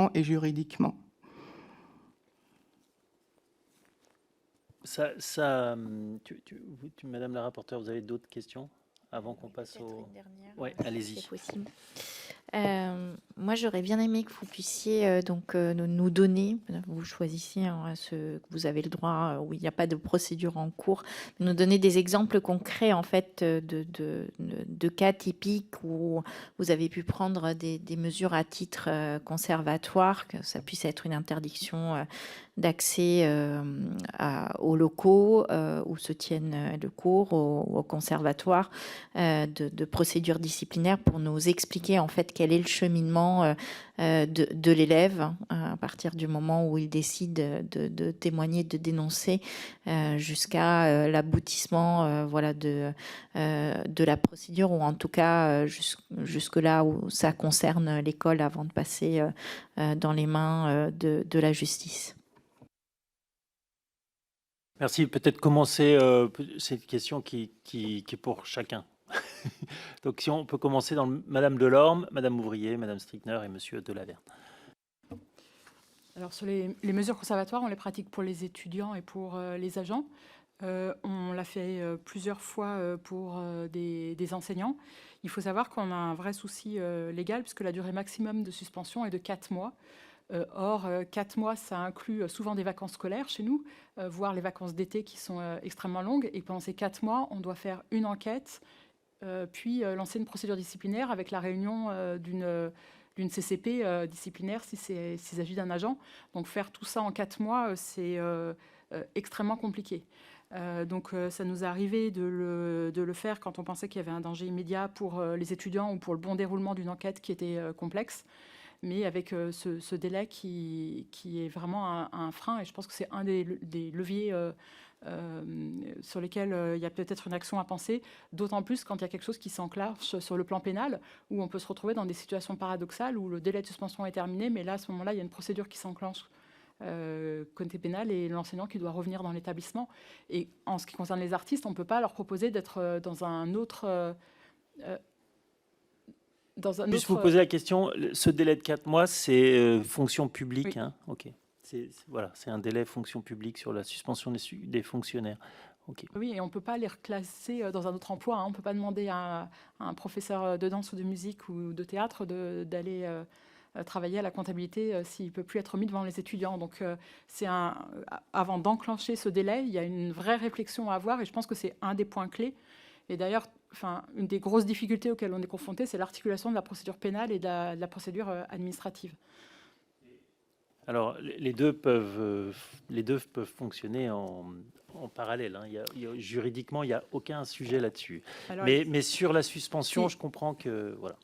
techniquement et juridiquement. Madame la rapporteure, vous avez d'autres questions avant qu'on passe au... Une dernière, Oui, allez-y. si c'est possible. Moi, j'aurais bien aimé que vous puissiez nous donner, vous choisissez ce que vous avez le droit, où il n'y a pas de procédure en cours, nous donner des exemples concrets en fait de cas typiques où vous avez pu prendre des mesures à titre conservatoire, que ça puisse être une interdiction d'accès aux locaux où se tiennent le cours, au conservatoire, de procédures disciplinaires pour nous expliquer en fait quel est le cheminement de l'élève à partir du moment où il décide de témoigner, de dénoncer jusqu'à l'aboutissement voilà, de la procédure, ou en tout cas jusque là où ça concerne l'école avant de passer dans les mains de la justice. Merci. Peut-être commencer cette question qui est pour chacun. Donc, si on peut commencer dans Madame Delorme, Madame Ouvrier, Madame Strickner et Monsieur Delaverne. Alors, sur les mesures conservatoires, on les pratique pour les étudiants et pour les agents. On l'a fait plusieurs fois pour des enseignants. Il faut savoir qu'on a un vrai souci légal, puisque la durée maximum de suspension est de 4 mois. Or, 4 mois, ça inclut souvent des vacances scolaires chez nous, voire les vacances d'été qui sont extrêmement longues. Et pendant ces 4 mois, on doit faire une enquête, puis lancer une procédure disciplinaire avec la réunion d'une CCP disciplinaire s'il s'agit d'un agent. Donc faire tout ça en 4 mois, c'est extrêmement compliqué. Donc ça nous est arrivé de le faire quand on pensait qu'il y avait un danger immédiat pour les étudiants ou pour le bon déroulement d'une enquête qui était complexe. Mais avec ce délai qui est vraiment un frein, et je pense que c'est un des leviers sur lesquels il y a peut-être une action à penser, d'autant plus quand il y a quelque chose qui s'enclenche sur le plan pénal, où on peut se retrouver dans des situations paradoxales où le délai de suspension est terminé, mais là, à ce moment-là, il y a une procédure qui s'enclenche côté pénal et l'enseignant qui doit revenir dans l'établissement. Et en ce qui concerne les artistes, on ne peut pas leur proposer d'être dans un autre... Juste vous poser la question, ce délai de 4 mois, c'est fonction publique, oui. Hein, ok. Voilà, c'est un délai fonction publique sur la suspension des fonctionnaires. Okay. Oui, et on ne peut pas les reclasser dans un autre emploi. Hein. On ne peut pas demander à un professeur de danse ou de musique ou de théâtre d'aller travailler à la comptabilité s'il ne peut plus être mis devant les étudiants. Donc, avant d'enclencher ce délai, il y a une vraie réflexion à avoir, et je pense que c'est un des points clés. Et d'ailleurs, une des grosses difficultés auxquelles on est confronté, c'est l'articulation de la procédure pénale et de la procédure administrative. Alors, les deux peuvent fonctionner en parallèle. Hein. Juridiquement, il n'y a aucun sujet là-dessus. Mais sur la suspension, je comprends que... Voilà.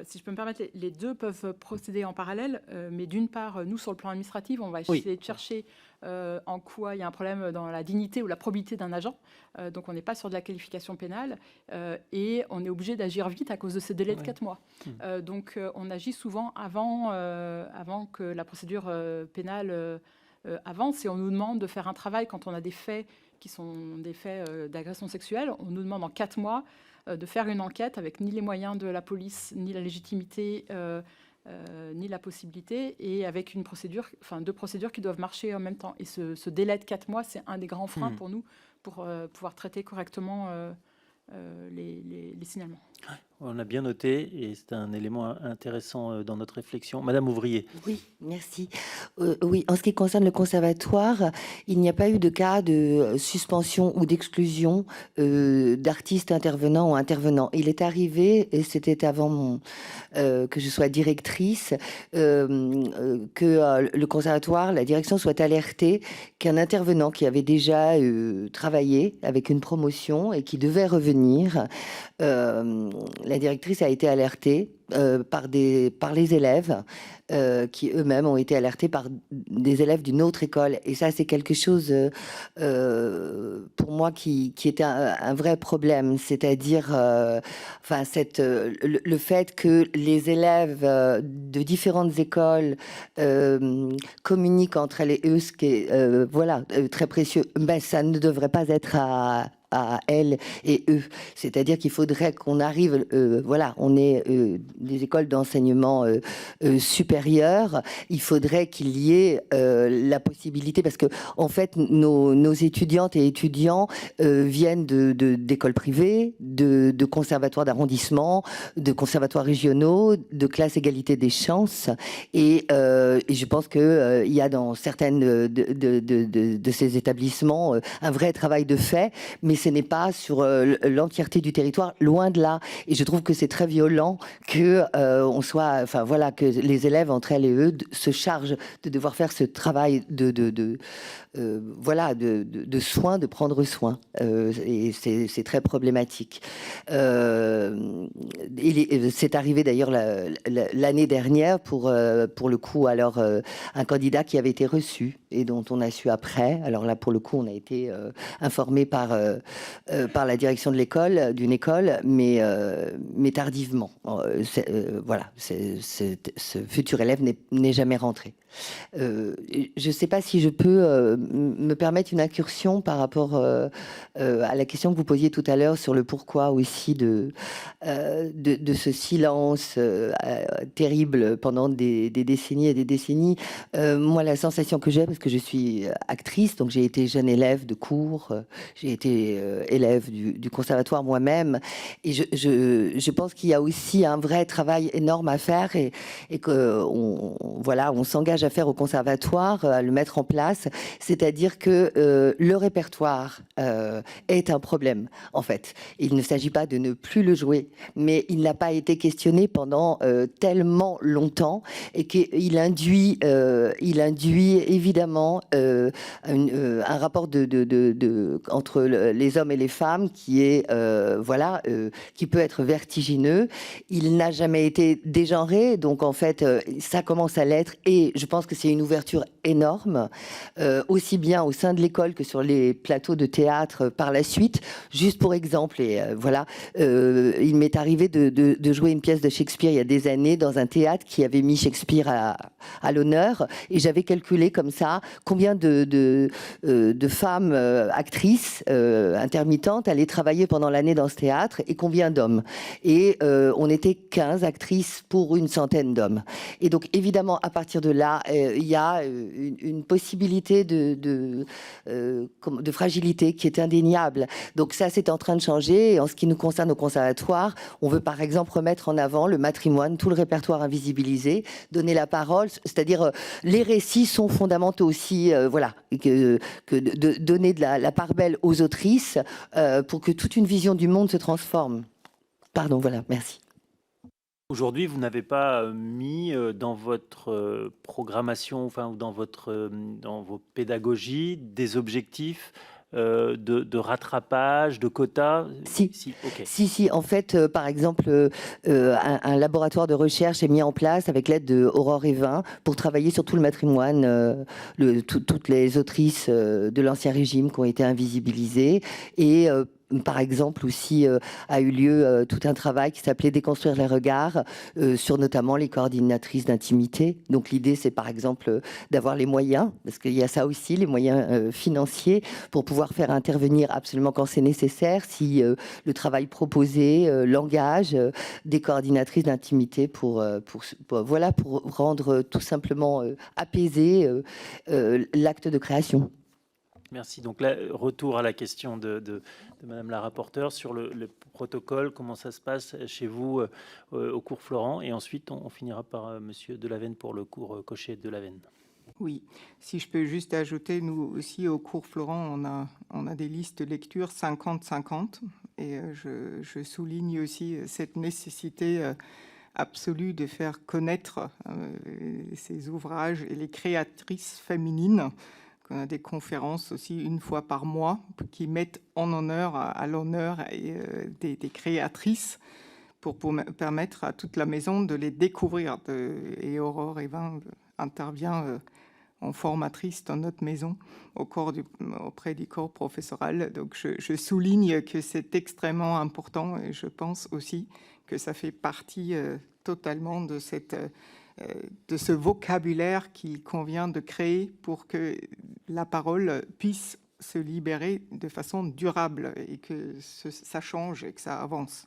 Si je peux me permettre, les deux peuvent procéder en parallèle, mais d'une part, nous, sur le plan administratif, on va essayer de chercher en quoi il y a un problème dans la dignité ou la probité d'un agent. Donc, on n'est pas sur de la qualification pénale et on est obligé d'agir vite à cause de ce délai de 4 mois. Donc, on agit souvent avant que la procédure pénale avance, et on nous demande de faire un travail quand on a des faits qui sont des faits d'agression sexuelle. On nous demande en 4 mois de faire une enquête avec ni les moyens de la police, ni la légitimité, ni la possibilité, et avec deux procédures qui doivent marcher en même temps. Et ce délai de 4 mois, c'est un des grands freins pour nous, pour pouvoir traiter correctement les signalements. On a bien noté, et c'est un élément intéressant dans notre réflexion. Madame Ouvrier. Oui, merci. Oui, en ce qui concerne le conservatoire, il n'y a pas eu de cas de suspension ou d'exclusion d'artistes intervenants ou intervenants. Il est arrivé, et c'était avant que je sois directrice, que le conservatoire, la direction soit alertée qu'un intervenant qui avait déjà travaillé avec une promotion et qui devait revenir, la directrice a été alertée par les élèves qui eux-mêmes ont été alertés par des élèves d'une autre école. Et ça, c'est quelque chose pour moi qui était un vrai problème. C'est-à-dire le fait que les élèves de différentes écoles communiquent entre elles et eux, ce qui est très précieux, ça ne devrait pas être à elles et eux. C'est-à-dire qu'il faudrait qu'on arrive, voilà, on est des écoles d'enseignement supérieur, il faudrait qu'il y ait la possibilité, parce que en fait, nos étudiantes et étudiants viennent d'écoles privées, de conservatoires d'arrondissement, de conservatoires régionaux, de classes égalité des chances, et je pense qu'il y a dans certaines de ces établissements un vrai travail de fait, mais ce n'est pas sur l'entièreté du territoire, loin de là. Et je trouve que c'est très violent que on soit, enfin voilà, que les élèves entre elles et eux se chargent de devoir faire ce travail voilà, de soins, de prendre soin. Et c'est très problématique. C'est arrivé d'ailleurs l'année dernière pour le coup, alors un candidat qui avait été reçu et dont on a su après. Alors là, pour le coup, on a été informé par la direction de l'école, d'une école, mais tardivement. Voilà, ce futur élève n'est jamais rentré. Je ne sais pas si je peux me permettre une incursion par rapport à la question que vous posiez tout à l'heure sur le pourquoi aussi de ce silence terrible pendant des décennies et des décennies. Moi, la sensation que j'ai, parce que je suis actrice, donc j'ai été jeune élève de cours, j'ai été élève du conservatoire moi-même, et je pense qu'il y a aussi un vrai travail énorme à faire et on s'engage à faire au conservatoire, à le mettre en place, c'est-à-dire que le répertoire est un problème, en fait. Il ne s'agit pas de ne plus le jouer, mais il n'a pas été questionné pendant tellement longtemps et qu'il induit évidemment un rapport entre les hommes et les femmes qui est qui peut être vertigineux. Il n'a jamais été dégenré, donc en fait ça commence à l'être, et je pense que c'est une ouverture énorme, aussi bien au sein de l'école que sur les plateaux de théâtre par la suite. Juste pour exemple, et il m'est arrivé de jouer une pièce de Shakespeare il y a des années dans un théâtre qui avait mis Shakespeare à l'honneur, et j'avais calculé comme ça combien de femmes actrices intermittentes allaient travailler pendant l'année dans ce théâtre et combien d'hommes. Et on était 15 actrices pour une centaine d'hommes. Et donc évidemment, à partir de là, il y a une possibilité de fragilité qui est indéniable. Donc ça, c'est en train de changer. Et en ce qui nous concerne au conservatoire, on veut par exemple remettre en avant le matrimoine, tout le répertoire invisibilisé, donner la parole, c'est-à-dire les récits sont fondamentaux aussi, voilà, que de donner de la part belle aux autrices pour que toute une vision du monde se transforme. Pardon, voilà, merci. Aujourd'hui, vous n'avez pas mis dans votre programmation, enfin, ou dans vos pédagogies, des objectifs de rattrapage, de quotas? Si. Okay. Si. En fait, par exemple, un laboratoire de recherche est mis en place avec l'aide de Aurore Evin pour travailler sur tout le matrimoine, toutes les autrices de l'Ancien Régime qui ont été invisibilisées, et par exemple aussi a eu lieu tout un travail qui s'appelait Déconstruire les regards sur notamment les coordinatrices d'intimité. Donc l'idée, c'est par exemple d'avoir les moyens, parce qu'il y a ça aussi, les moyens financiers, pour pouvoir faire intervenir absolument quand c'est nécessaire, si le travail proposé l'engage, des coordinatrices d'intimité pour rendre tout simplement apaisé l'acte de création. Merci. Donc là, retour à la question de Madame la rapporteure sur le protocole, comment ça se passe chez vous au cours Florent, et ensuite on finira par Monsieur Delavenne pour le cours Cochet-Delavenne. Oui, si je peux juste ajouter, nous aussi au cours Florent, on a des listes de lecture 50-50, et je souligne aussi cette nécessité absolue de faire connaître ces ouvrages et les créatrices féminines. On a des conférences aussi une fois par mois qui mettent en honneur, à l'honneur des créatrices pour permettre à toute la maison de les découvrir. Et Aurore Evin intervient en formatrice dans notre maison auprès du corps professoral. Donc je souligne que c'est extrêmement important, et je pense aussi que ça fait partie totalement de ce vocabulaire qu'il convient de créer pour que la parole puisse se libérer de façon durable et que ça change et que ça avance.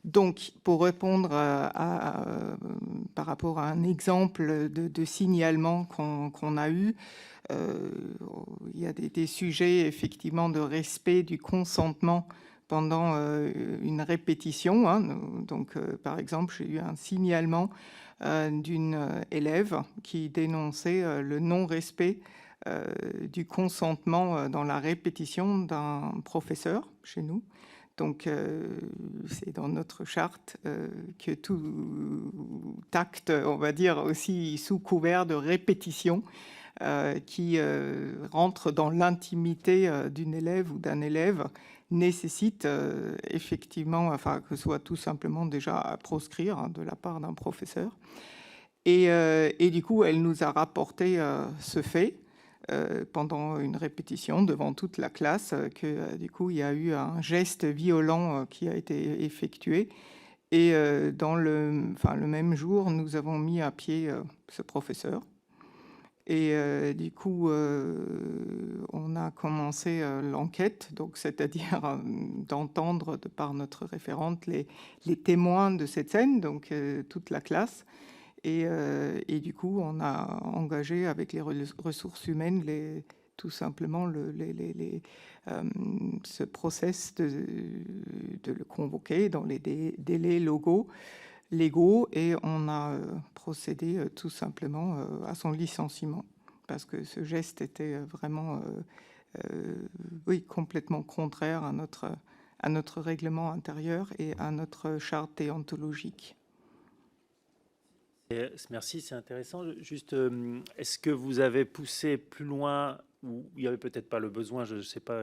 Donc, pour répondre par rapport à un exemple de signalement qu'on a eu, il y a des sujets effectivement de respect du consentement pendant une répétition. Donc, par exemple, j'ai eu un signalement d'une élève qui dénonçait le non-respect du consentement dans la répétition d'un professeur chez nous. Donc, c'est dans notre charte que tout acte, on va dire aussi sous couvert de répétition, qui rentre dans l'intimité d'une élève ou d'un élève, nécessite effectivement, enfin, que ce soit tout simplement déjà à proscrire de la part d'un professeur. Et du coup, elle nous a rapporté ce fait. Pendant une répétition devant toute la classe, que du coup il y a eu un geste violent qui a été effectué et dans le même jour nous avons mis à pied ce professeur et du coup on a commencé l'enquête, donc c'est-à-dire d'entendre de par notre référente les témoins de cette scène, donc toute la classe. Et du coup, on a engagé avec les ressources humaines tout simplement ce process de le convoquer dans les délais légaux et on a procédé tout simplement à son licenciement parce que ce geste était vraiment complètement contraire à notre règlement intérieur et à notre charte déontologique. Merci, c'est intéressant. Juste, est-ce que vous avez poussé plus loin, ou il n'y avait peut-être pas le besoin, je ne sais pas,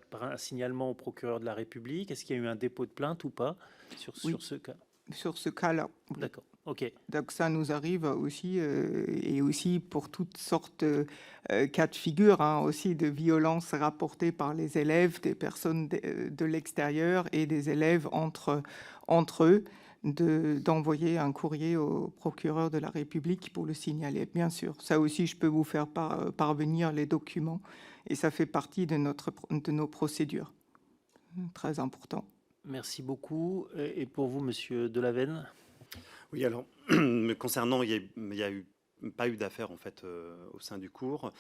par un signalement au procureur de la République? Est-ce qu'il y a eu un dépôt de plainte ou pas sur ce cas? Sur ce cas-là. Oui. D'accord, ok. Donc ça nous arrive aussi, et aussi pour toutes sortes de cas de figure, aussi de violences rapportées par les élèves, des personnes de l'extérieur et des élèves entre eux, d'envoyer un courrier au procureur de la République pour le signaler, bien sûr. Ça aussi, je peux vous faire parvenir les documents et ça fait partie de nos procédures. Très important. Merci beaucoup. Et pour vous, Monsieur Delavenne? Oui, alors, me concernant, il n'y a pas eu d'affaire en fait au sein du cours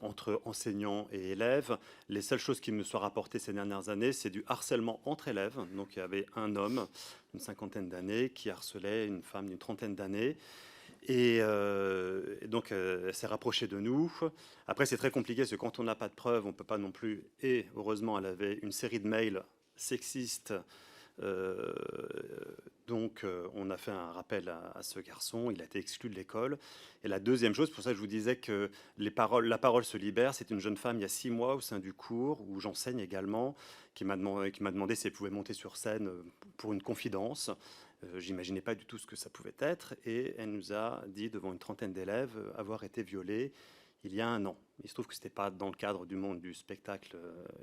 entre enseignants et élèves. Les seules choses qui me soient rapportées ces dernières années, c'est du harcèlement entre élèves. Donc, il y avait un homme d'une 50aine d'années qui harcelait une femme d'une 30aine d'années. Et donc, elle s'est rapprochée de nous. Après, c'est très compliqué parce que quand on n'a pas de preuves, on ne peut pas non plus. Et heureusement, elle avait une série de mails sexistes. Donc, on a fait un rappel à ce garçon. Il a été exclu de l'école. Et la deuxième chose, pour ça que je vous disais que la parole se libère, c'est une jeune femme il y a 6 mois au sein du cours où j'enseigne également, qui m'a demandé si elle pouvait monter sur scène pour une confidence. J'imaginais pas du tout ce que ça pouvait être. Et elle nous a dit devant une 30aine d'élèves avoir été violée il y a 1 an. Il se trouve que ce n'était pas dans le cadre du monde du spectacle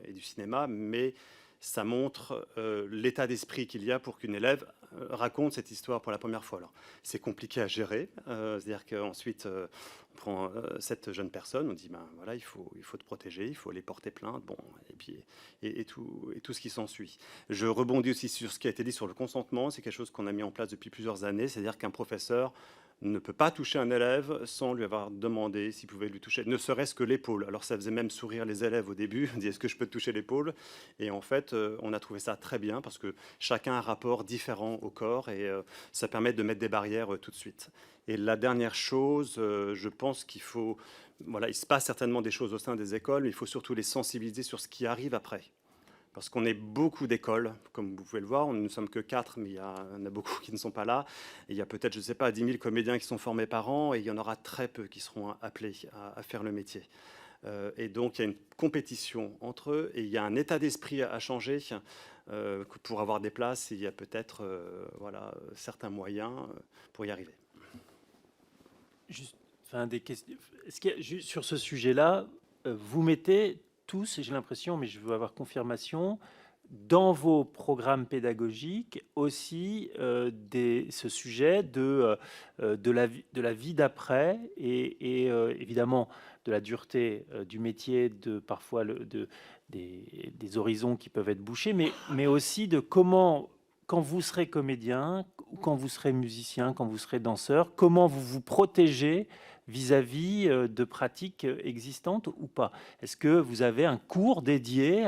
et du cinéma, mais ça montre l'état d'esprit qu'il y a pour qu'une élève raconte cette histoire pour la première fois. Alors, c'est compliqué à gérer, c'est-à-dire qu'ensuite, on prend cette jeune personne, on dit, ben voilà, il faut te protéger, il faut aller porter plainte, bon, et puis et tout ce qui s'ensuit. Je rebondis aussi sur ce qui a été dit sur le consentement. C'est quelque chose qu'on a mis en place depuis plusieurs années, c'est-à-dire qu'un professeur ne peut pas toucher un élève sans lui avoir demandé s'il pouvait lui toucher, ne serait-ce que l'épaule. Alors ça faisait même sourire les élèves au début, on dit est-ce que je peux te toucher l'épaule? Et en fait, on a trouvé ça très bien parce que chacun a un rapport différent au corps et ça permet de mettre des barrières tout de suite. Et la dernière chose, je pense qu'il faut, voilà, il se passe certainement des choses au sein des écoles, mais il faut surtout les sensibiliser sur ce qui arrive après. Parce qu'on est beaucoup d'écoles, comme vous pouvez le voir, nous ne sommes que 4, mais il y en a beaucoup qui ne sont pas là. Et il y a peut-être, je ne sais pas, 10 000 comédiens qui sont formés par an, et il y en aura très peu qui seront appelés à faire le métier. Et donc, il y a une compétition entre eux, et il y a un état d'esprit à changer pour avoir des places. Il y a peut-être certains moyens pour y arriver. Juste, des questions. Est-ce qu'il y a, juste sur ce sujet-là, vous mettez tous, j'ai l'impression, mais je veux avoir confirmation, dans vos programmes pédagogiques aussi ce sujet de la vie d'après et évidemment de la dureté du métier, parfois des horizons qui peuvent être bouchés, mais aussi de comment, quand vous serez comédien, quand vous serez musicien, quand vous serez danseur, comment vous vous protégez vis-à-vis de pratiques existantes ou pas. Est-ce que vous avez un cours dédié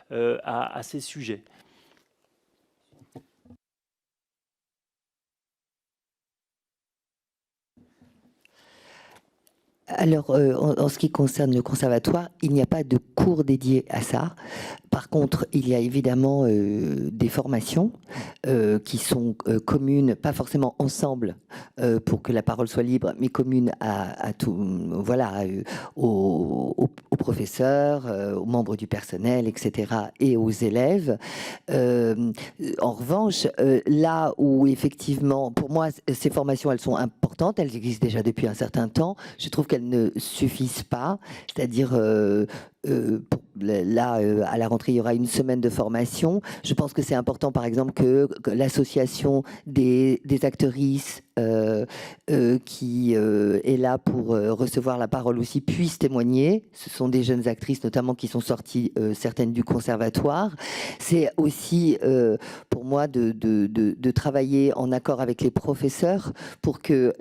à ces sujets ? Alors, en ce qui concerne le conservatoire, il n'y a pas de cours dédié à ça. Par contre, il y a évidemment des formations qui sont communes, pas forcément ensemble pour que la parole soit libre, mais communes à tout, voilà, aux professeurs, aux membres du personnel, etc., et aux élèves. En revanche, là où effectivement, pour moi, ces formations, elles sont importantes, elles existent déjà depuis un certain temps. Je trouve qu'elles ne suffisent pas, c'est-à-dire là, à la rentrée, il y aura une semaine de formation. Je pense que c'est important, par exemple, que l'association des actrices qui est là pour recevoir la parole aussi puisse témoigner. Ce sont des jeunes actrices, notamment, qui sont sorties, certaines du conservatoire. C'est aussi, pour moi, de travailler en accord avec les professeurs pour que,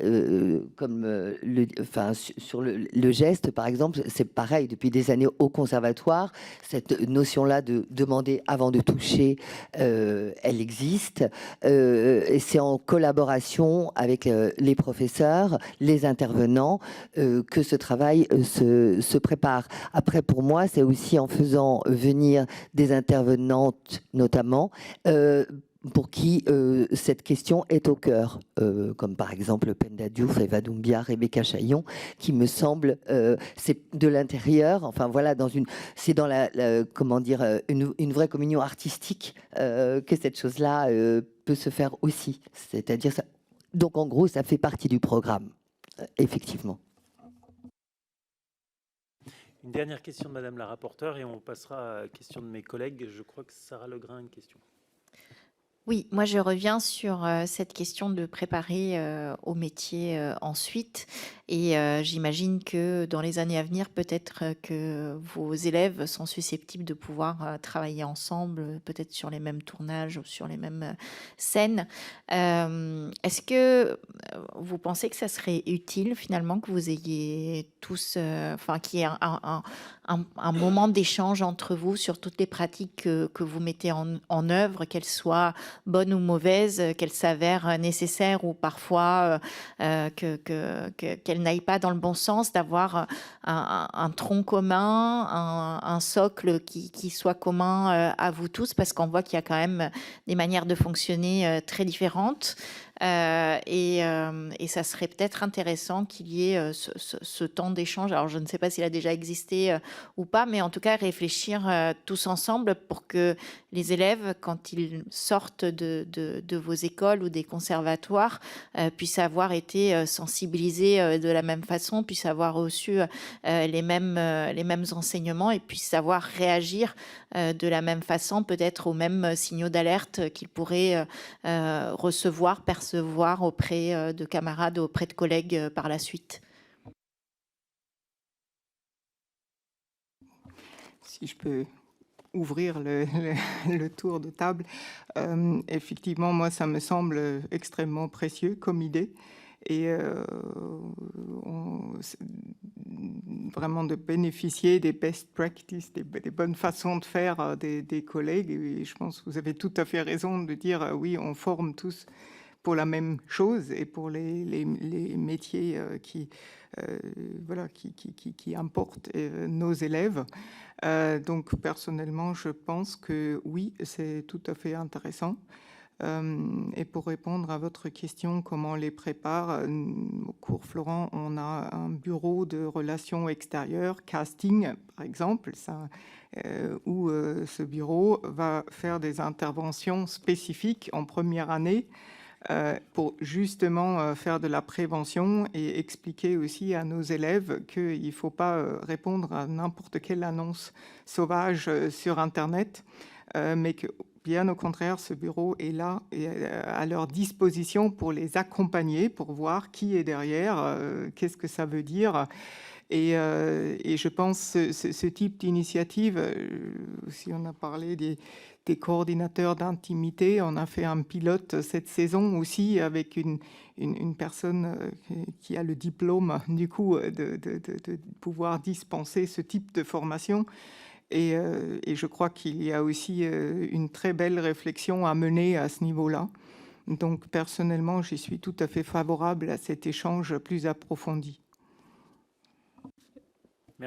sur le geste, par exemple, c'est pareil, depuis des années au conservatoire, cette notion-là de demander avant de toucher, elle existe. Et c'est en collaboration avec les professeurs, les intervenants, que ce travail se prépare. Après, pour moi, c'est aussi en faisant venir des intervenantes, notamment, pour qui cette question est au cœur, comme par exemple Penda Diouf, Eva Doumbia, Rebecca Chaillon, qui me semble, c'est de l'intérieur, enfin voilà, c'est dans comment dire, une vraie communion artistique que cette chose-là peut se faire aussi. C'est-à-dire ça. Donc en gros, ça fait partie du programme, effectivement. Une dernière question de Madame la rapporteure et on passera à la question de mes collègues. Je crois que Sarah Legrain a une question. Oui, moi je reviens sur cette question de préparer au métier ensuite. Et j'imagine que dans les années à venir, peut-être que vos élèves sont susceptibles de pouvoir travailler ensemble, peut-être sur les mêmes tournages ou sur les mêmes scènes. Est-ce que vous pensez que ça serait utile finalement que vous ayez tous, qu'il y ait un moment d'échange entre vous sur toutes les pratiques que vous mettez en œuvre, qu'elles soient bonnes ou mauvaises, qu'elles s'avèrent nécessaires ou parfois qu'elles n'aillent pas dans le bon sens, d'avoir un tronc commun, un socle qui soit commun à vous tous, parce qu'on voit qu'il y a quand même des manières de fonctionner très différentes. Et ça serait peut-être intéressant qu'il y ait ce temps d'échange. Alors, je ne sais pas s'il a déjà existé ou pas, mais en tout cas, réfléchir tous ensemble pour que les élèves, quand ils sortent de vos écoles ou des conservatoires, puissent avoir été sensibilisés de la même façon, puissent avoir reçu les mêmes enseignements et puissent savoir réagir de la même façon, peut-être aux mêmes signaux d'alerte qu'ils pourraient recevoir, percevoir auprès de camarades, auprès de collègues par la suite. Si je peux ouvrir le tour de table, effectivement, moi, ça me semble extrêmement précieux comme idée. Et vraiment de bénéficier des best practices, des bonnes façons de faire des collègues. Et je pense que vous avez tout à fait raison de dire oui, on forme tous pour la même chose et pour les métiers qui importent nos élèves. Donc personnellement, je pense que oui, c'est tout à fait intéressant. Et pour répondre à votre question, comment on les prépare, au cours Florent, on a un bureau de relations extérieures, casting par exemple, où ce bureau va faire des interventions spécifiques en première année pour justement faire de la prévention et expliquer aussi à nos élèves qu'il ne faut pas répondre à n'importe quelle annonce sauvage sur Internet. mais que bien au contraire, ce bureau est là et à leur disposition pour les accompagner, pour voir qui est derrière, qu'est-ce que ça veut dire. Et je pense ce type d'initiative, si on a parlé des coordinateurs d'intimité, on a fait un pilote cette saison aussi avec une personne qui a le diplôme du coup de pouvoir dispenser ce type de formation. Et je crois qu'il y a aussi une très belle réflexion à mener à ce niveau-là. Donc personnellement, j'y suis tout à fait favorable à cet échange plus approfondi.